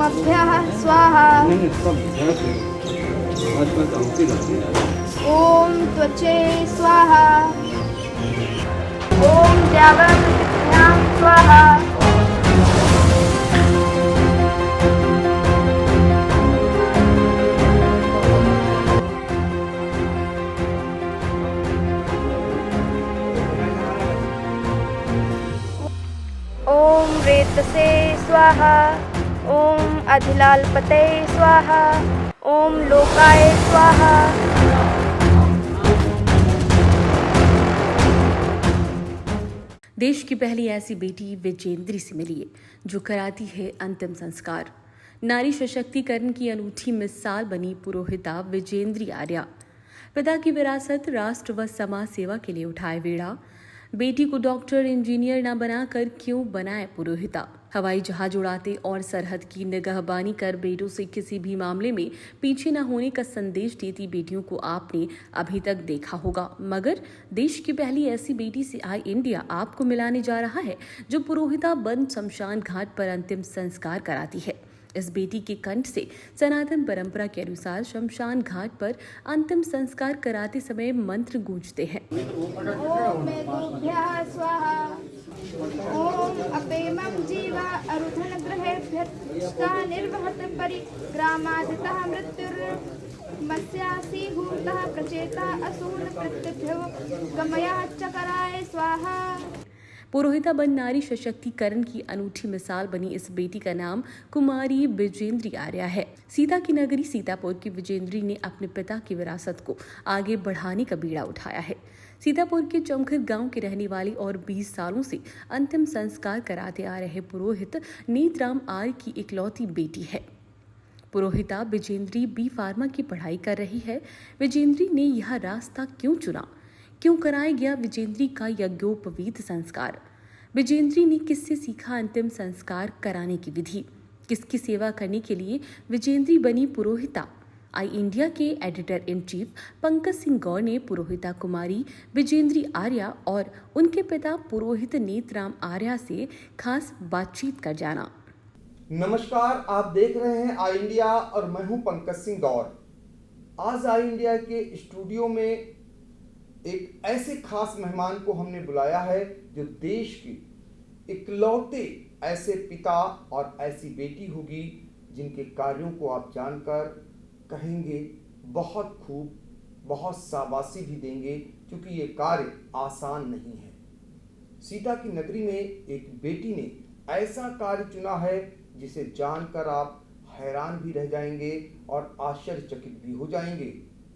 ओमभ्यः स्वाहा। ओम त्वचे स्वाहा। ओम जागृत्यां स्वाहा। ओम रेतसे स्वाहा। ओम अधिलालपते स्वाहा। ओम लोकाय स्वाहा। देश की पहली ऐसी बेटी विजेंद्री से मिलिए जो कराती है अंतिम संस्कार। नारी सशक्तिकरण की अनूठी मिसाल बनी पुरोहिता विजेंद्री आर्या। पिता की विरासत राष्ट्र व समाज सेवा के लिए उठाए बेड़ा। बेटी को डॉक्टर इंजीनियर न बनाकर क्यों बनाए पुरोहिता। हवाई जहाज उड़ाते और सरहद की निगहबानी कर बेटों से किसी भी मामले में पीछे न होने का संदेश देती बेटियों को आपने अभी तक देखा होगा, मगर देश की पहली ऐसी बेटी से आई इंडिया आपको मिलाने जा रहा है जो पुरोहिता बन शमशान घाट पर अंतिम संस्कार कराती है। इस बेटी के कंठ से सनातन परंपरा के अनुसार शमशान घाट पर अंतिम संस्कार कराते समय मंत्र गूंजते हैं। ओम मेघोभ्यः स्वाहा। ओम अपेमं जीवा अरुधन ग्रहेभ्यः निर्वहत परिग्रामादितः मृत्युर्मस्यासि भूतः प्रचेतः असून प्रत्यभ्यो गमयः चकराय स्वाहा। पुरोहिता बन नारी सशक्तिकरण की अनूठी मिसाल बनी इस बेटी का नाम कुमारी विजेंद्री आर्या है। सीता की नगरी सीतापुर की विजेंद्री ने अपने पिता की विरासत को आगे बढ़ाने का बीड़ा उठाया है। सीतापुर के चमखर गांव के रहने वाली और 20 सालों से अंतिम संस्कार कराते आ रहे पुरोहित नीतराम आर्य की इकलौती बेटी है। पुरोहिता विजेंद्री बी फार्मा की पढ़ाई कर रही है। विजेंद्री ने यह रास्ता क्यों चुना? क्यों कराया गया विजेंद्री का यज्ञोपवीत संस्कार? विजेंद्री ने किससे सीखा अंतिम संस्कार कराने की विधि? किसकी सेवा करने के लिए विजेंद्री बनी पुरोहिता? आई इंडिया के editor in chief Pankaj Singh Gaur ने पुरोहिता कुमारी विजेंद्री आर्या और उनके पिता पुरोहित नीतराम आर्या से खास बातचीत कर जाना। नमस्कार, आप देख रहे हैं आई इंडिया और मैं हूं पंकज सिंह गौर। आज आई इंडिया के स्टूडियो में एक ऐसे खास मेहमान को हमने बुलाया है जो देश की इकलौते ऐसे पिता और ऐसी बेटी होगी जिनके कार्यों को आप जानकर कहेंगे बहुत खूब, बहुत शाबाशी भी देंगे, क्योंकि ये कार्य आसान नहीं है। सीता की नगरी में एक बेटी ने ऐसा कार्य चुना है जिसे जानकर आप हैरान भी रह जाएंगे और आश्चर्यचकित भी हो जाएंगे।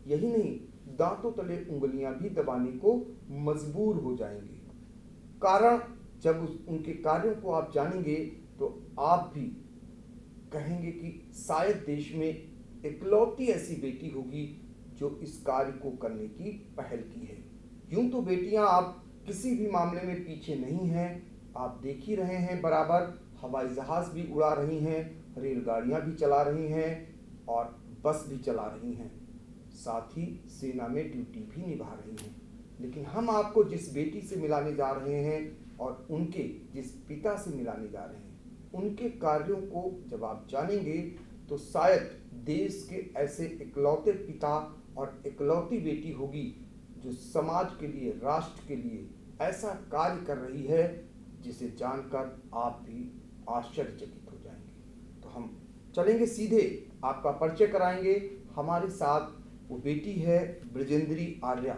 यही नहीं, दांतों तले उंगलियां भी दबाने को मजबूर हो जाएंगे। कारण जब उनके कार्यों को आप जानेंगे तो आप भी कहेंगे कि शायद देश में इकलौती ऐसी बेटी होगी जो इस कार्य को करने की पहल की है। यूं तो बेटियां आप किसी भी मामले में पीछे नहीं हैं। आप देख ही रहे हैं, बराबर हवाई जहाज भी उड़ा रही हैं, रेलगाड़ियां भी चला रही हैं और बस भी चला रही हैं, साथ ही सेना में ड्यूटी भी निभा रही हैं। लेकिन हम आपको जिस बेटी से मिलाने जा रहे हैं और उनके जिस पिता से मिलाने जा रहे हैं, उनके कार्यों को जब आप जानेंगे तो शायद देश के ऐसे इकलौते पिता और इकलौती बेटी होगी जो समाज के लिए, राष्ट्र के लिए ऐसा कार्य कर रही है जिसे जानकर आप भी आश्चर्यचकित हो जाएंगे। तो हम चलेंगे सीधे, आपका परिचय कराएंगे। हमारे साथ वो बेटी है विजेंद्री आर्या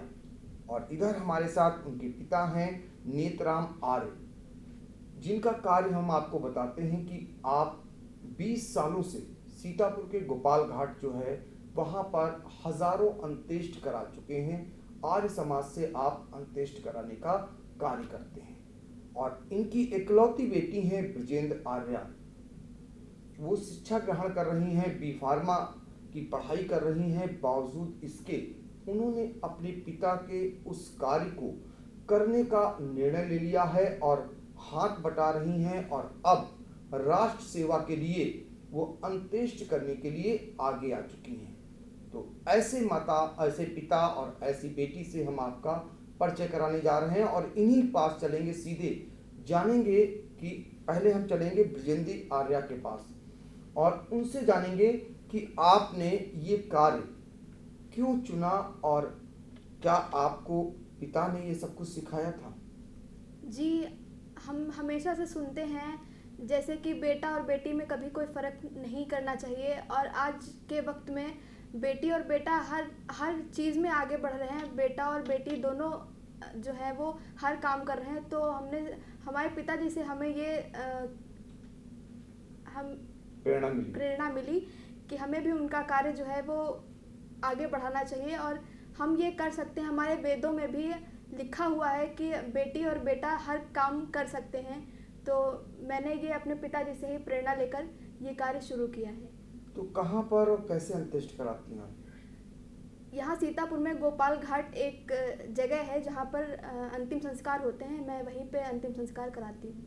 और इधर हमारे साथ उनके पिता हैं नीतराम आर्य, जिनका कार्य हम आपको बताते हैं कि आप 20 सालों से सीतापुर के गोपाल घाट जो है वहाँ पर हजारों अंत्येष्ट करा चुके हैं। आर्य समाज से आप अंत्येष्ट कराने का कार्य करते हैं और इनकी इकलौती बेटी है विजेंद्र आर्या। वो शिक्षा ग्रहण कर रही हैं, बी फार्मा की पढ़ाई कर रही हैं। बावजूद इसके उन्होंने अपने पिता के उस कार्य को करने का निर्णय ले लिया है और हाथ बटा रही हैं और अब राष्ट्र सेवा के लिए वो अंत्येष्ट करने के लिए आगे आ चुकी हैं। तो ऐसे माता, ऐसे पिता और ऐसी बेटी से हम आपका परिचय कराने जा रहे हैं और इन्हीं पास चलेंगे, सीधे जानेंगे कि पहले हम चलेंगे विजेंद्री आर्या के पास और उनसे जानेंगे कि आपने ये कार्य क्यों चुना और क्या आपको पिता ने ये सब कुछ सिखाया था? जी, हम हमेशा से सुनते हैं जैसे कि बेटा और बेटी में कभी कोई फ़र्क नहीं करना चाहिए, और आज के वक्त में बेटी और बेटा हर चीज़ में आगे बढ़ रहे हैं। बेटा और बेटी दोनों जो है वो हर काम कर रहे हैं। तो हमने हमारे पिताजी से हमें ये हम प्रेरणा मिली कि हमें भी उनका कार्य जो है वो आगे बढ़ाना चाहिए, और हम ये कर सकते हैं। हमारे वेदों में भी लिखा हुआ है कि बेटी और बेटा हर काम कर सकते हैं। तो मैंने ये अपने पिताजी से ही प्रेरणा लेकर ये कार्य शुरू किया है। तो कहाँ पर और कैसे अंत्येष्ट कराती हैं? यहाँ सीतापुर में गोपाल घाट एक जगह है जहाँ पर अंतिम संस्कार होते हैं। मैं वहीं पे अंतिम संस्कार कराती हूँ।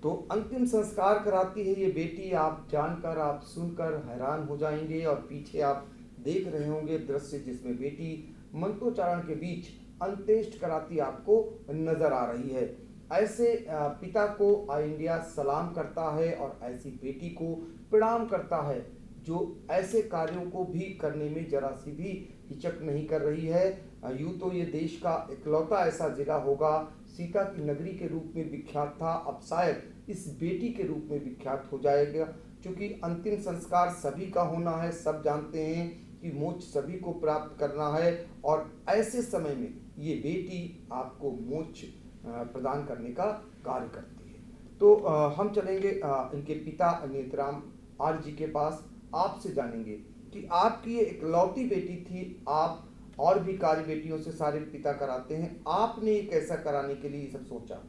तो अंतिम संस्कार कराती है ये बेटी, आप जानकर, आप सुनकर हैरान हो जाएंगे। और पीछे आप देख रहे होंगे दृश्य जिसमें बेटी मंत्रोच्चारण के बीच अंत्येष्ट कराती आपको नजर आ रही है। ऐसे पिता को ऑल इंडिया सलाम करता है और ऐसी बेटी को प्रणाम करता है जो ऐसे कार्यों को भी करने में जरा सी भी हिचक नहीं कर रही है। यूं तो ये देश का इकलौता ऐसा जिला होगा, सीता की नगरी के रूप में विख्यात था, अब शायद इस बेटी के रूप में विख्यात हो जाएगा। क्योंकि अंतिम संस्कार सभी का होना है, सब जानते हैं कि मोक्ष सभी को प्राप्त करना है, और ऐसे समय में ये बेटी आपको मोक्ष प्रदान करने का कार्य करती है। तो हम चलेंगे इनके पिता नेत्राम आर्य जी के पास, आपसे जानेंगे कि आपकी ये इकलौती बेटी थी, आप और भी कार्य बेटियों से सारे पिता कराते हैं, आपने ये कैसा कराने के लिए ये सब सोचा?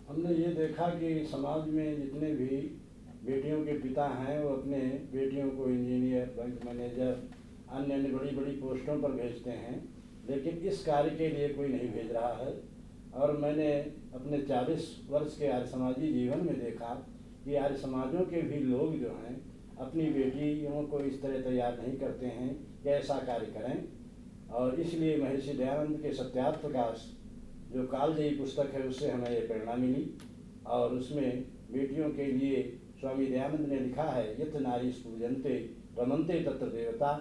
हमने ये देखा कि समाज में जितने भी बेटियों के पिता हैं वो अपने बेटियों को इंजीनियर, बैंक मैनेजर, अन्य अन्य बड़ी बड़ी पोस्टों पर भेजते हैं, लेकिन इस कार्य के लिए कोई नहीं भेज रहा है। और मैंने अपने 40 वर्ष के आर्य समाजी जीवन में देखा कि आर्य समाजों के भी लोग जो हैं अपनी बेटियों को इस तरह तैयार नहीं करते हैं कि ऐसा कार्य करें। और इसलिए महर्षि दयानंद के सत्यार्थ प्रकाश जो कालजयी पुस्तक है उससे हमें ये प्रेरणा मिली, और उसमें बेटियों के लिए स्वामी दयानंद ने लिखा है यत् नारी पूजन्ते रमन्ते तत्र देवता।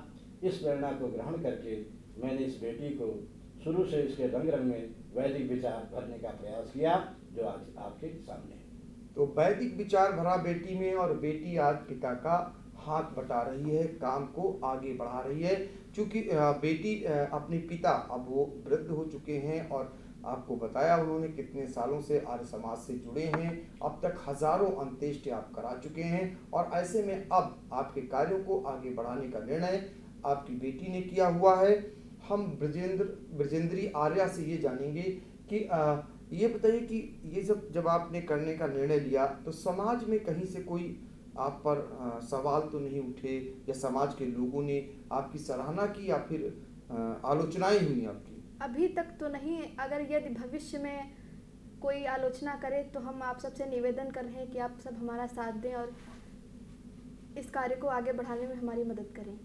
इस प्रेरणा को ग्रहण करके मैंने इस बेटी को शुरू से इसके रंग रंग में वैदिक विचार भरने का प्रयास किया, जो आज आपके सामने है। तो वैदिक विचार भरा बेटी में, और बेटी आज पिता का हाथ बटा रही है, काम को आगे बढ़ा रही है। क्योंकि बेटी अपने पिता, अब वो वृद्ध हो चुके हैं, और आपको बताया उन्होंने कितने सालों से आर्य समाज से जुड़े हैं, अब तक हजारों अंत्येष्टि आप करा चुके हैं, और ऐसे में अब आपके कार्यों को आगे बढ़ाने का निर्णय आपकी बेटी ने किया हुआ है। हम ब्रजेंद्री आर्या से ये जानेंगे कि ये बताइए कि ये सब जब आपने करने का निर्णय लिया तो समाज में कहीं से कोई आप पर सवाल तो नहीं उठे, या समाज के लोगों ने आपकी सराहना की, या फिर आलोचनाएं हुई आपकी? अभी तक तो नहीं। अगर यदि भविष्य में कोई आलोचना करे तो हम आप सबसे निवेदन कर रहे हैं कि आप सब हमारा साथ दें और इस कार्य को आगे बढ़ाने में हमारी मदद करें।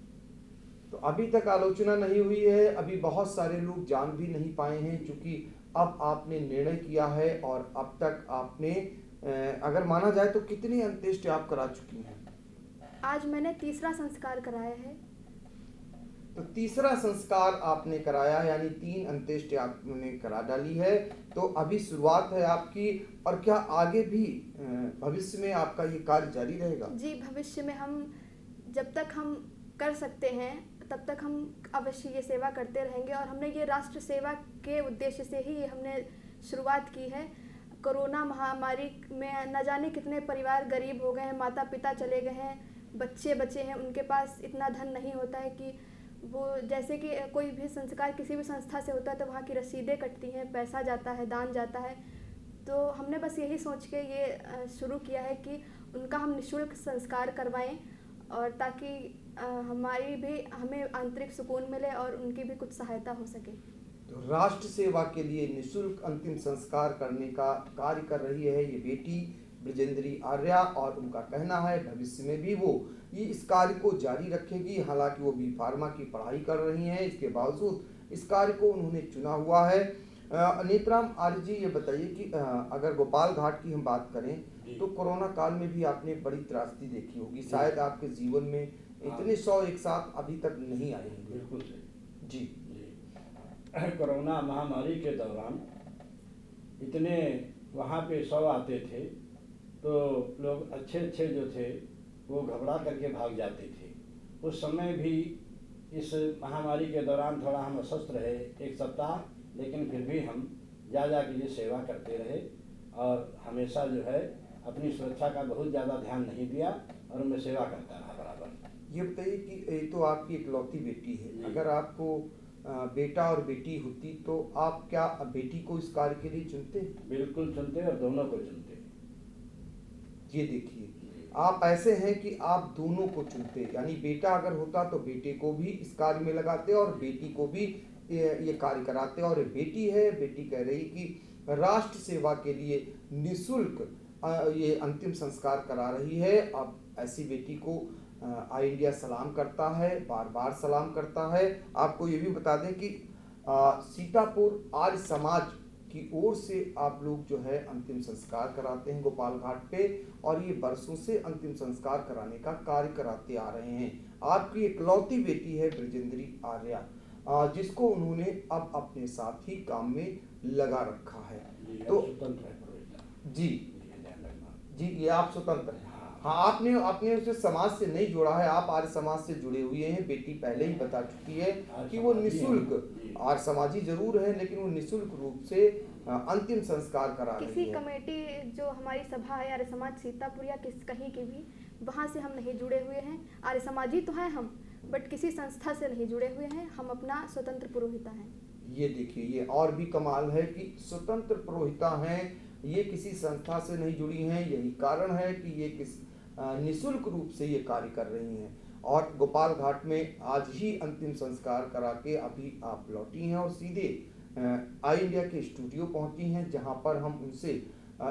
तो अभी तक आलोचना नहीं हुई है, अभी बहुत सारे लोग जान भी नहीं पाए हैं, क्योंकि अब आपने निर्णय किया है, और अब तक आपने अगर माना जाए तो कितनी अंत्येष्टि आप करा चुकी हैं? आज मैंने तीसरा संस्कार कराया है। तो तीसरा संस्कार आपने कराया, यानी 3 अंत्येष्टि आपने करा डाली है। तो अभी शुरुआत है आपकी, और क्या आगे भी भविष्य में आपका ये कार्य जारी रहेगा? जी, भविष्य में हम जब तक हम कर सकते हैं तब तक हम अवश्य ये सेवा करते रहेंगे, और हमने ये राष्ट्र सेवा के उद्देश्य से ही हमने शुरुआत की है। कोरोना महामारी में न जाने कितने परिवार गरीब हो गए हैं, माता पिता चले गए हैं, बच्चे बचे हैं, उनके पास इतना धन नहीं होता है कि वो, जैसे कि कोई भी संस्कार किसी भी संस्था से होता है तो वहाँ की रसीदें कटती हैं, पैसा जाता है, दान जाता है। तो हमने बस यही सोच के ये शुरू किया है कि उनका हम निःशुल्क संस्कार करवाएं, और ताकि हमें आंतरिक सुकून मिले और उनकी भी कुछ सहायता हो सके। तो राष्ट्र सेवा के लिए निःशुल्क अंतिम संस्कार करने का कार्य कर रही है ये बेटी ब्रजेंद्री आर्या, और उनका कहना है भविष्य में भी वो ये इस कार्य को जारी रखेगी। हालांकि वो भी फार्मा की पढ़ाई कर रही हैं, इसके बावजूद इस कार्य को उन्होंने चुना हुआ है। नेत्राम आर्य जी, ये बताइए कि अगर गोपाल घाट की हम बात करें तो कोरोना काल में भी आपने बड़ी त्रासदी देखी होगी, शायद आपके जीवन में इतने 100 एक साथ अभी तक नहीं आए होंगे। बिल्कुल सही जी जी। कोरोना महामारी के दौरान इतने वहाँ पे 100 आते थे तो लोग अच्छे अच्छे जो थे वो घबरा करके भाग जाते थे। उस समय भी इस महामारी के दौरान थोड़ा हम अस्वस्थ रहे 1 सप्ताह, लेकिन फिर भी हम जा के ये सेवा करते रहे और हमेशा जो है अपनी सुरक्षा का बहुत ज़्यादा ध्यान नहीं दिया और मैं सेवा करता रहा बराबर। ये बताइए कि ये तो आपकी इकलौती बेटी है, जी। अगर आपको बेटा और बेटी होती तो आप क्या बेटी को इस कार्य के लिए चुनते? बिल्कुल चुनते और दोनों को चुनते। ये देखिए, आप ऐसे हैं कि आप दोनों को चुनते, यानी बेटा अगर होता तो बेटे को भी इस कार्य में लगाते और बेटी को भी ये कार्य कराते। और बेटी है, बेटी कह रही कि राष्ट्र सेवा के लिए निःशुल्क ये अंतिम संस्कार करा रही है। अब ऐसी बेटी को आई इंडिया सलाम करता है, बार बार सलाम करता है। आपको ये भी बता दें कि सीतापुर आर्य समाज की ओर से आप लोग जो है अंतिम संस्कार कराते हैं गोपाल घाट पे, और ये बरसों से अंतिम संस्कार कराने का कार्य कराते आ रहे हैं। आपकी इकलौती बेटी है ब्रजेंद्री आर्या, जिसको उन्होंने अब अपने साथ ही काम में लगा रखा है। तो स्वतंत्र है पुरोहित जी जी, ये आप स्वतंत्र हैं। हाँ, आपने उसे समाज से नहीं जोड़ा है, आप आर्य समाज से जुड़े हुए हैं। बेटी पहले ही बता चुकी है कि वो निःशुल्क आर्य समाजी जरूर है, लेकिन वो निःशुल्क रूप से अंतिम संस्कार करा रही है। किसी कमेटी जो हमारी सभा है आर्य समाज सीतापुर या कहीं की भी, वहाँ से हम नहीं जुड़े हुए हैं। आर्य समाजी तो हैं हम, बट किसी संस्था से नहीं जुड़े हुए हैं। हम अपना स्वतंत्र पुरोहिता हैं। ये देखिए, ये और भी कमाल है कि स्वतंत्र पुरोहिता हैं, ये किसी संस्था से नहीं जुड़ी हैं। यही कारण है कि ये निःशुल्क रूप से ये कार्य कर रही हैं। और गोपाल घाट में आज ही अंतिम संस्कार करा के अभी आप लौटी हैं और सीधे आई इंडिया के स्टूडियो पहुंची हैं, जहां पर हम उनसे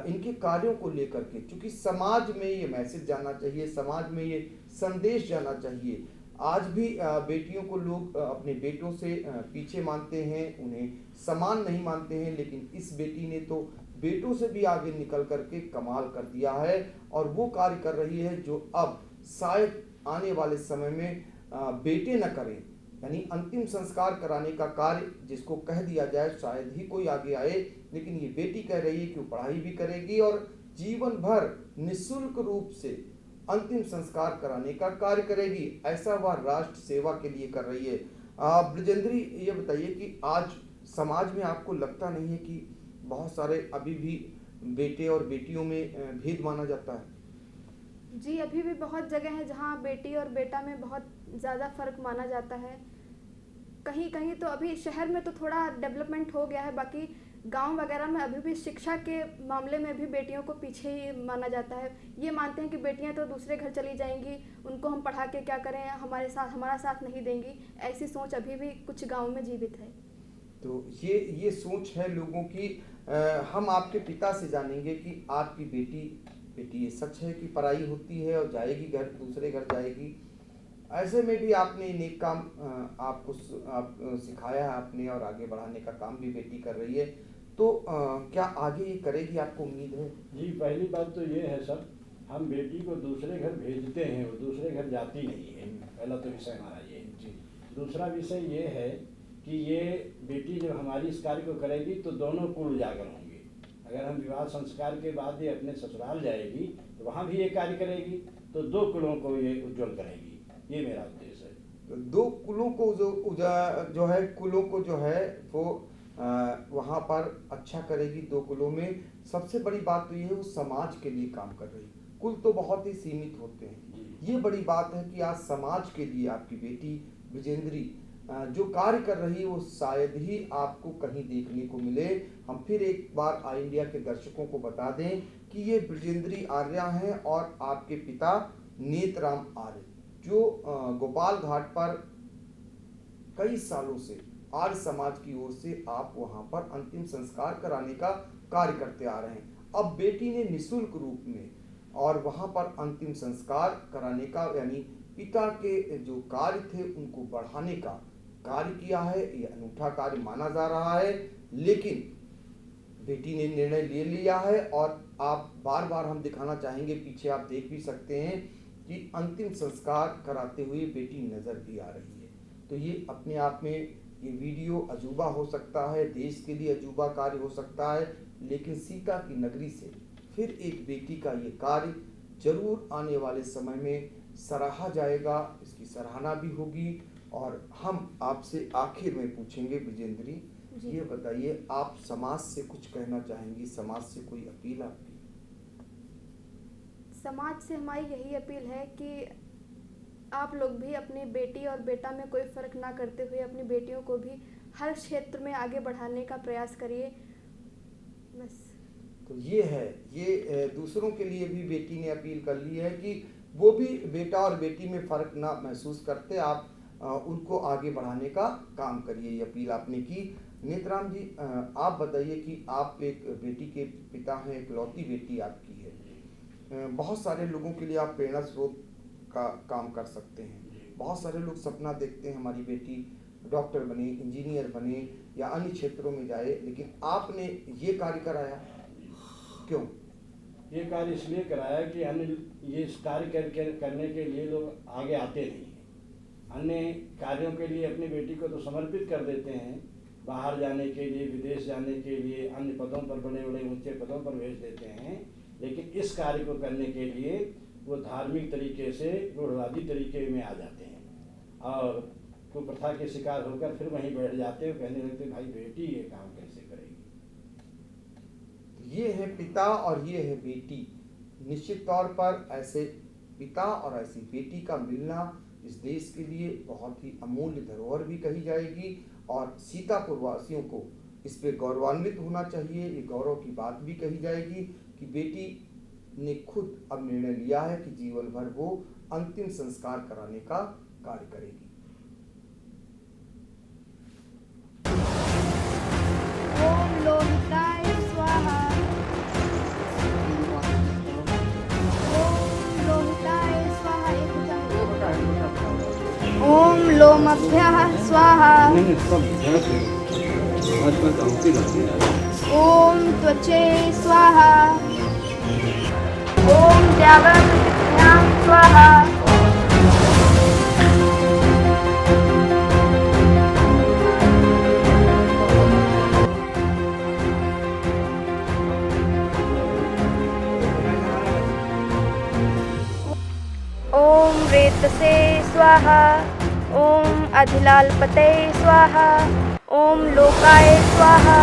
इनके कार्यों को लेकर के, चूंकि समाज में ये मैसेज जाना चाहिए, समाज में ये संदेश जाना चाहिए। आज भी बेटियों को लोग अपने बेटों से पीछे मानते हैं, उन्हें समान नहीं मानते हैं, लेकिन इस बेटी ने तो बेटों से भी आगे निकल करके कमाल कर दिया है और वो कार्य कर रही है जो अब शायद आने वाले समय में बेटे न करें। यानी अंतिम संस्कार कराने का कार्य जिसको कह दिया जाए शायद ही कोई आगे आए, लेकिन ये बेटी कह रही है कि वो पढ़ाई भी करेगी और जीवन भर निःशुल्क रूप से अंतिम संस्कार कराने का कार्य करेगी। ऐसा वह राष्ट्र सेवा के लिए कर रही है। ब्रजेंद्री, ये बताइए कि आज समाज में आपको लगता नहीं है कि बहुत सारे अभी भी बेटे और बेटियों में भेद माना जाता है? जी, अभी भी बहुत जगह है जहाँ बेटी और बेटा में बहुत ज़्यादा फर्क माना जाता है। कहीं कहीं तो अभी शहर में तो थोड़ा डेवलपमेंट हो गया है, बाकी गांव वगैरह में अभी भी शिक्षा के मामले में भी बेटियों को पीछे ही माना जाता है। ये मानते हैं कि बेटियां तो दूसरे घर चली जाएंगी, उनको हम पढ़ा के क्या करें, हमारा साथ नहीं देंगी। ऐसी सोच अभी भी कुछ गाँव में जीवित है। तो ये सोच है लोगों की। हम आपके पिता से जानेंगे कि आपकी बेटी ये सच है कि पढ़ाई होती है और जाएगी घर, दूसरे घर जाएगी, ऐसे में भी आपने नेक काम आपको सिखाया है आपने और आगे बढ़ाने का काम भी बेटी कर रही है, तो क्या आगे ये करेगी, आपको उम्मीद है? जी, पहली बात तो ये है सर, हम बेटी को दूसरे घर भेजते हैं, वो दूसरे घर जाती नहीं है। पहला तो विषय हमारा ये है। जी। दूसरा विषय ये है कि ये बेटी जब हमारी इस कार्य को करेगी तो दोनों कुल उजागर होंगे। अगर हम विवाह संस्कार के बाद ये अपने ससुराल जाएगी तो वहाँ भी ये कार्य करेगी, तो 2 कुलों को ये उज्जवल करेगी। ये मेरा उद्देश्य है। तो 2 कुलों को जो है कुलों को जो है वो वहाँ पर अच्छा करेगी। 2 कुलों में सबसे बड़ी बात तो ये है वो समाज के लिए काम कर रही है। कुल तो बहुत ही सीमित होते हैं, ये बड़ी बात है कि आज समाज के लिए आपकी बेटी ब्रजेंद्री जो कार्य कर रही है वो शायद ही आपको कहीं देखने को मिले। हम फिर एक बार आई इंडिया के दर्शकों को बता दें कि ये ब्रजेंद्री आर्या हैं और आपके पिता नेतराम आर्य, जो गोपाल घाट पर कई सालों से आर्य समाज की ओर से आप वहां पर अंतिम संस्कार कराने का कार्य करते आ रहे हैं। अब बेटी ने निःशुल्क रूप में और वहां पर अंतिम संस्कार कराने का, यानी पिता के जो कार्य थे उनको बढ़ाने का कार्य किया है। यह अनूठा कार्य माना जा रहा है, लेकिन बेटी ने निर्णय ले लिया है और आप बार बार हम दिखाना चाहेंगे, पीछे आप देख भी सकते हैं कि अंतिम संस्कार कराते हुए बेटी नज़र भी आ रही है। तो ये अपने आप में ये वीडियो अजूबा हो सकता है, देश के लिए अजूबा कार्य हो सकता है, लेकिन सीता की नगरी से फिर एक बेटी का ये कार्य जरूर आने वाले समय में सराहा जाएगा, इसकी सराहना भी होगी। और हम आपसे आखिर में पूछेंगे विजेंद्री, ये बताइए आप समाज से कुछ कहना चाहेंगी, समाज से कोई अपील आपकी? समाज से हमारी यही अपील है कि आप लोग भी अपनी बेटी और बेटा में कोई फ़र्क ना करते हुए अपनी बेटियों को भी हर क्षेत्र में आगे बढ़ाने का प्रयास करिए, बस। तो ये है, ये दूसरों के लिए भी बेटी ने अपील कर ली है कि वो भी बेटा और बेटी में फ़र्क ना महसूस करते, आप उनको आगे बढ़ाने का काम करिए, ये अपील आपने की। नेत्राम जी, आप बताइए कि आप एक बेटी के पिता हैं, इकलौती बेटी आपकी है, बहुत सारे लोगों के लिए आप प्रेरणा स्रोत का काम कर सकते हैं। बहुत सारे लोग सपना देखते हैं हमारी बेटी डॉक्टर बने, इंजीनियर बने या अन्य क्षेत्रों में जाए, लेकिन आपने ये कार्य कराया, क्यों? ये कार्य इसलिए कराया कि अन्य ये कार्य करने के लिए लोग आगे आते नहीं हैं। अन्य कार्यों के लिए अपनी बेटी को तो समर्पित कर देते हैं, बाहर जाने के लिए, विदेश जाने के लिए, अन्य पदों पर, बड़े बड़े ऊंचे पदों पर भेज देते हैं, लेकिन इस कार्य को करने के लिए वो धार्मिक तरीके से, रूढ़वादी तरीके में आ जाते हैं और कुप्रथा के शिकार होकर फिर वहीं बैठ जाते हैं, कहने लगते भाई बेटी ये काम कैसे करेगी। ये है पिता और ये है बेटी। निश्चित तौर पर ऐसे पिता और ऐसी बेटी का मिलना इस देश के लिए बहुत ही अमूल्य धरोहर भी कही जाएगी और सीतापुर वासियों को इस पे गौरवान्वित होना चाहिए। ये गौरव की बात भी कही जाएगी कि बेटी ने खुद अब निर्णय लिया है कि जीवन भर वो अंतिम संस्कार कराने का कार्य करेगी। ओम लोहिताय स्वाहा। ओम लोहिताय स्वाहा। ओम लोमभ्यः स्वाहा। ओम त्वचे स्वाहा। ओम जागृत्यां स्वाहा। ओम रेतसे स्वाहा। ओम अधिलालपते स्वाहा। ओम लोकाय स्वाहा।